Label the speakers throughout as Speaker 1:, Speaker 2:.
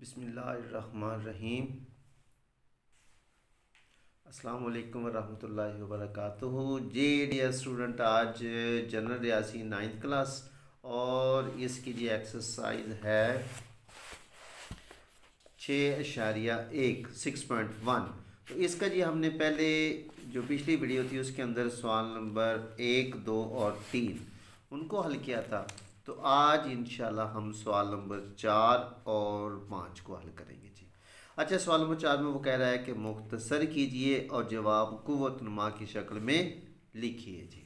Speaker 1: बिस्मिल्लाहिर्रहमानिर्रहीम। अस्सलाम वालेकुम वरहमतुल्लाहि वबरकातुहू। जी डियर स्टूडेंट, आज जनरल रियासी 9th क्लास और इसकी जी एक्सरसाइज है 6.1 6.1। तो इसका जी हमने पहले जो पिछली वीडियो थी उसके अंदर सवाल नंबर 1, 2 और 3 उनको हल किया था। तो आज इंशाल्लाह हम सवाल नंबर 4 और 5 को हल करेंगे जी। अच्छा, सवाल नंबर 4 में वो कह रहा है कि मुख्तसर कीजिए और जवाब कुव्वतनुमा की शक्ल में लिखिए जी।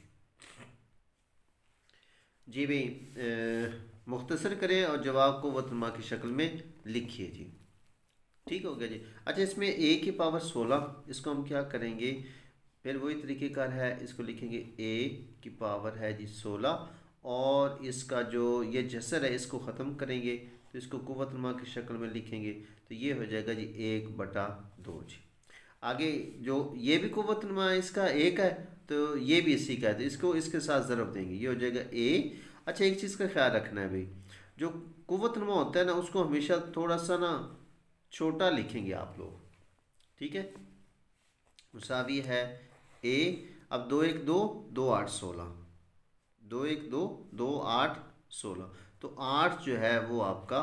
Speaker 1: जी भाई, मुख्तसर करें और जवाब कुव्वतनुमा की शक्ल में लिखिए जी। ठीक हो गया जी। अच्छा, इसमें a की पावर 16, इसको हम क्या करेंगे, फिर वही तरीक़ेकार है, इसको लिखेंगे a की पावर है जी 16 और इसका जो ये जसर है इसको ख़त्म करेंगे तो इसको कुव्वतनुमा की शक्ल में लिखेंगे तो ये हो जाएगा जी 1/2 जी। आगे जो ये भी कुव्वतनुमा इसका एक है तो ये भी इसी का है तो इसको इसके साथ ज़रब देंगे, ये हो जाएगा a। अच्छा, एक चीज़ का ख्याल रखना है भाई, जो कुव्वतनुमा होता है ना उसको हमेशा थोड़ा सा ना छोटा लिखेंगे आप लोग, ठीक है। मुसावी है a। अब 2 1 2 2 8 16, 2 1 2 2 8 16, तो 8 जो है वो आपका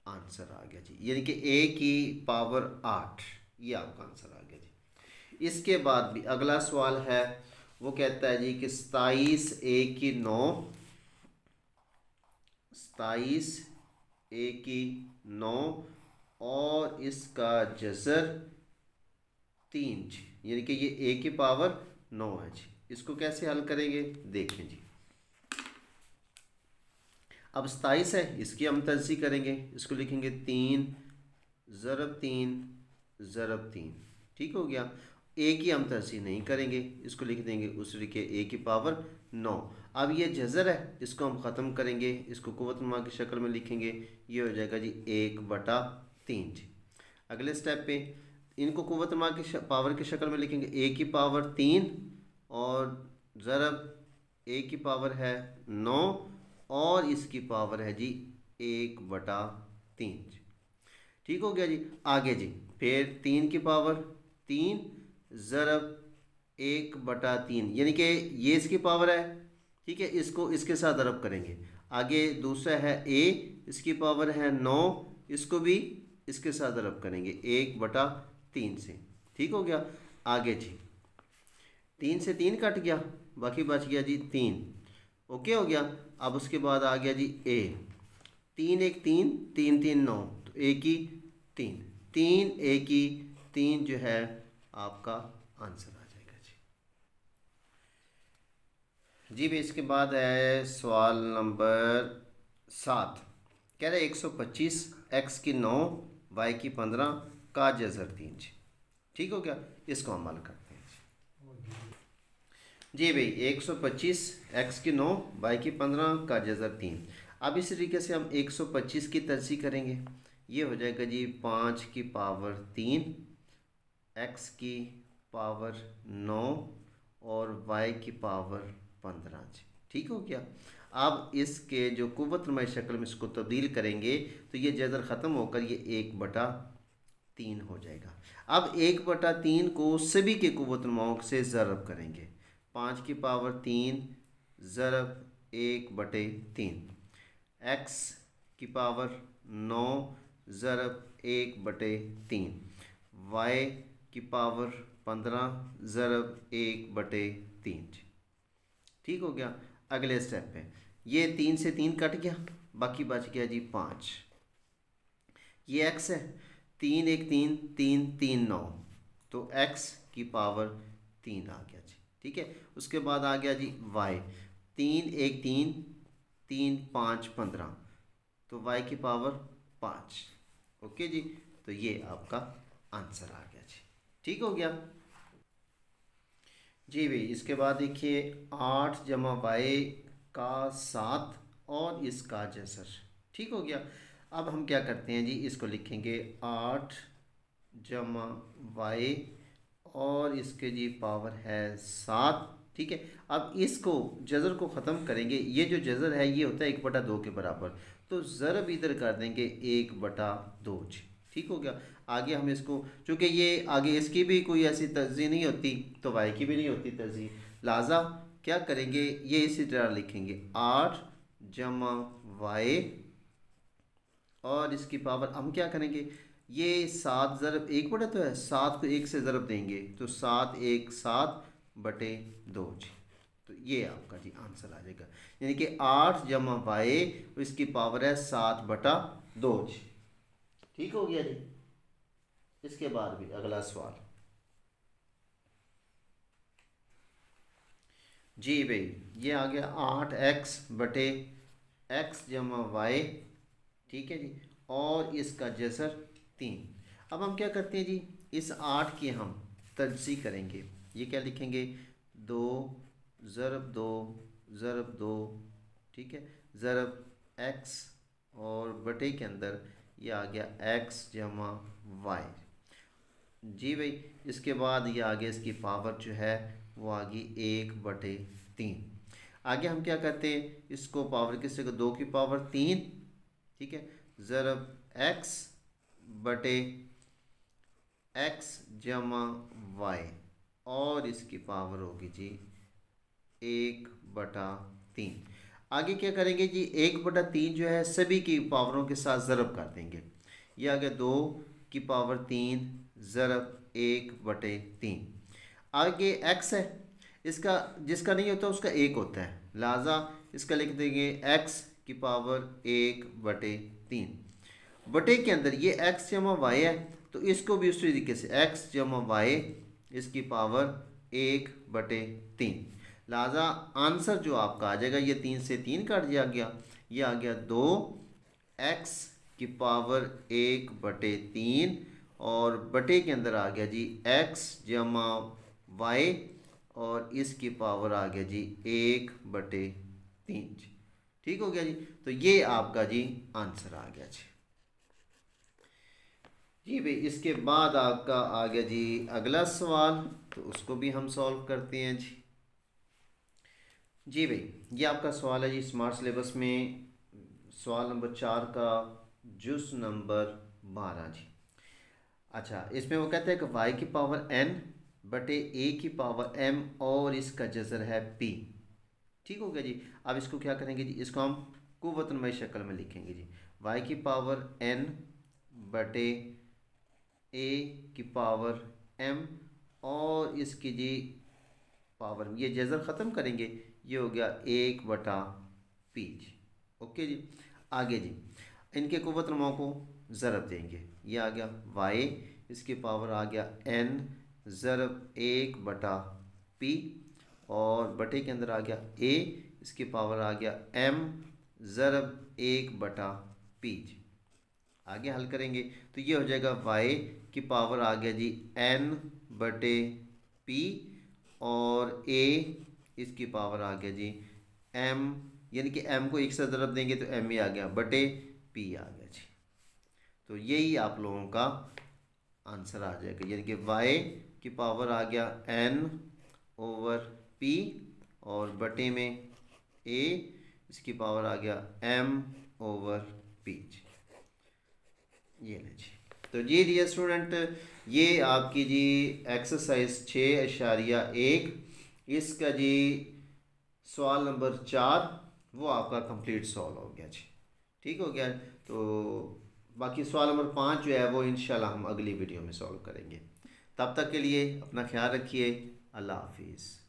Speaker 1: आंसर आ गया जी, यानी कि a की पावर 8, ये आपका आंसर आ गया जी। इसके बाद भी अगला सवाल है, वो कहता है जी कि 27 a की 9, 27 a की 9 और इसका जज़र 3 जी, यानी कि ये a की पावर 9 है जी। इसको कैसे हल करेंगे देखें जी। अब 27 है, इसकी हम तजज़ी करेंगे, इसको लिखेंगे 3 ज़रब 3 ज़रब 3, ठीक हो गया। a की हम तजज़ी नहीं करेंगे, इसको लिख देंगे उस तरीके a की पावर 9। अब ये जज़र है, इसको हम ख़त्म करेंगे, इसको कुव्वतनुमा की शक्ल में लिखेंगे, ये हो जाएगा जी 1/3 जी। अगले स्टेप पे इनको कुव्वतनुमा की पावर की शक्ल में लिखेंगे, a की पावर 3 और ज़रब a की पावर है 9 और इसकी पावर है जी 1/3 जी। ठीक हो गया जी। आगे जी फिर 3 की पावर 3 ज़रब 1/3, यानी कि ये इसकी पावर है, ठीक है, इसको इसके साथ ज़रब करेंगे। आगे दूसरा है a, इसकी पावर है 9, इसको भी इसके साथ ज़रब करेंगे 1/3 से, ठीक हो गया। आगे जी 3 से 3 कट गया, बाकी बच गया जी 3, ओके हो गया। अब उसके बाद आ गया जी a, 3 1 3 3 3 9, तो a की 3 3 a की 3 जो है आपका आंसर आ जाएगा जी। जी भाई, इसके बाद है सवाल नंबर 7, कह रहे 125 x की 9 y की 15 का जज़र 3 जी। ठीक हो गया, इसको हम हल करते हैं जी भाई। 125 x की 9 y की 15 का जज़र 3। अब इस तरीके से हम 125 की तरजीह करेंगे, ये हो जाएगा जी 5 की पावर 3 x की पावर 9 और y की पावर 15 जी। ठीक हो गया। अब इसके जो कुव्वतनुमा शक्ल में इसको तब्दील करेंगे तो ये जज़र ख़त्म होकर ये 1/3 हो जाएगा। अब 1/3 को सभी के कुव्वतनुमाओं से ज़रब करेंगे, 5 की पावर 3 ज़रब 1/3, x की पावर 9 ज़रब 1/3, y की पावर 15 ज़रब 1/3। ठीक हो गया। अगले स्टेप पे ये 3 से 3 कट गया, बाकी बच गया जी 5। ये x है, 3 1 3 3 3 9, तो x की पावर 3 आ गया जी, ठीक है। उसके बाद आ गया जी y, 3 1 3 3 5 15, तो y की पावर 5, ओके जी। तो ये आपका आंसर आ गया जी। ठीक हो गया जी भाई। इसके बाद देखिए 8 जमा y का 7 और इसका जज़र, ठीक हो गया। अब हम क्या करते हैं जी, इसको लिखेंगे 8 जमा y और इसके जी पावर है 7, ठीक है। अब इसको जज़र को ख़त्म करेंगे, ये जो जज़र है ये होता है 1/2 के बराबर, तो ज़रब इधर कर देंगे 1/2 जी। ठीक हो गया। आगे हम इसको, चूँकि ये आगे इसकी भी कोई ऐसी तरजीह नहीं होती तो वाई की भी नहीं होती तरजीह, लिहाजा क्या करेंगे, ये इसी तरह लिखेंगे 8 जमा वाई, और इसकी पावर हम क्या करेंगे, ये 7 ज़रब 1 तो है, 7 को 1 से ज़रब देंगे तो 7 1 7/2 जी। तो ये आपका जी आंसर आ जाएगा, यानी कि 8 जमा वाई, इसकी पावर है 7/2 जी। ठीक हो गया जी। इसके बाद भी अगला सवाल जी भाई, ये आ गया 8x/x जमा वाई, ठीक है जी, और इसका जसर 3। अब हम क्या करते हैं जी, इस 8 की हम तजसी करेंगे। ये क्या लिखेंगे, 2 ज़रब 2 ज़रब 2, ठीक है, ज़रब x, और बटे के अंदर ये आ गया x जमा वाई जी भाई। इसके बाद ये आगे इसकी पावर जो है वो आ गई 1/3। आगे हम क्या करते हैं, इसको पावर किससे को, 2 की पावर 3, ठीक है, ज़रब x बटे x जमा वाई, और इसकी पावर होगी जी 1/3। आगे क्या करेंगे जी, 1/3 जो है सभी की पावरों के साथ ज़रब कर देंगे। ये आ गया 2 की पावर 3 ज़रब 1/3। आगे x है, इसका जिसका नहीं होता उसका 1 होता है, लिहाजा इसका लिख देंगे x की पावर 1/3। बटे के अंदर ये x जमा वाई है, तो इसको भी उसी तरीके से x जमा वाई, इसकी पावर 1/3। लिहाजा आंसर जो आपका आ जाएगा, ये 3 से 3 काट दिया गया, ये आ गया 2x की पावर 1/3, और बटे के अंदर आ गया जी x जमा वाई, और इसकी पावर आ गया जी 1/3 जी। ठीक हो गया जी। तो ये आपका जी आंसर आ गया जी। जी भाई, इसके बाद आपका आ गया जी अगला सवाल, तो उसको भी हम सॉल्व करते हैं जी। जी भाई, ये आपका सवाल है जी स्मार्ट सिलेबस में, सवाल नंबर 4 का जुज़ नंबर 12 जी। अच्छा, इसमें वो कहते हैं कि y की पावर n बटे a की पावर m, और इसका जज़र है p। ठीक हो गया जी। अब इसको क्या करेंगे जी, इसको हम कुव्वतनुमा शक्ल में लिखेंगे जी, y की पावर n बटे a की पावर m, और इसकी जी पावर, ये जज़र ख़त्म करेंगे, ये हो गया 1/p जी। ओके जी। आगे जी इनके कुव्वतनुमा को ज़रब देंगे, ये आ गया y, इसकी पावर आ गया n ज़रब 1/p, और बटे के अंदर आ गया a, इसकी पावर आ गया m ज़रब 1/p जी। आगे हल करेंगे तो ये हो जाएगा y की पावर आ गया जी n/p, और a इसकी पावर आ गया जी m, यानी कि m को 1 से ज़रब देंगे तो m ही आ गया, बटे p आ गया जी। तो यही आप लोगों का आंसर आ जाएगा, यानी कि y की पावर आ गया n/p, और बटे में a, इसकी पावर आ गया m/p जी। ये ले जी। तो जी डियर स्टूडेंट, ये आपकी जी एक्सरसाइज 6.1, इसका जी सवाल नंबर 4 वो आपका कंप्लीट सॉल्व हो गया जी। ठीक हो गया। तो बाकी सवाल नंबर 5 जो है वो इंशाल्लाह हम अगली वीडियो में सॉल्व करेंगे। तब तक के लिए अपना ख्याल रखिए। अल्लाह हाफिज़।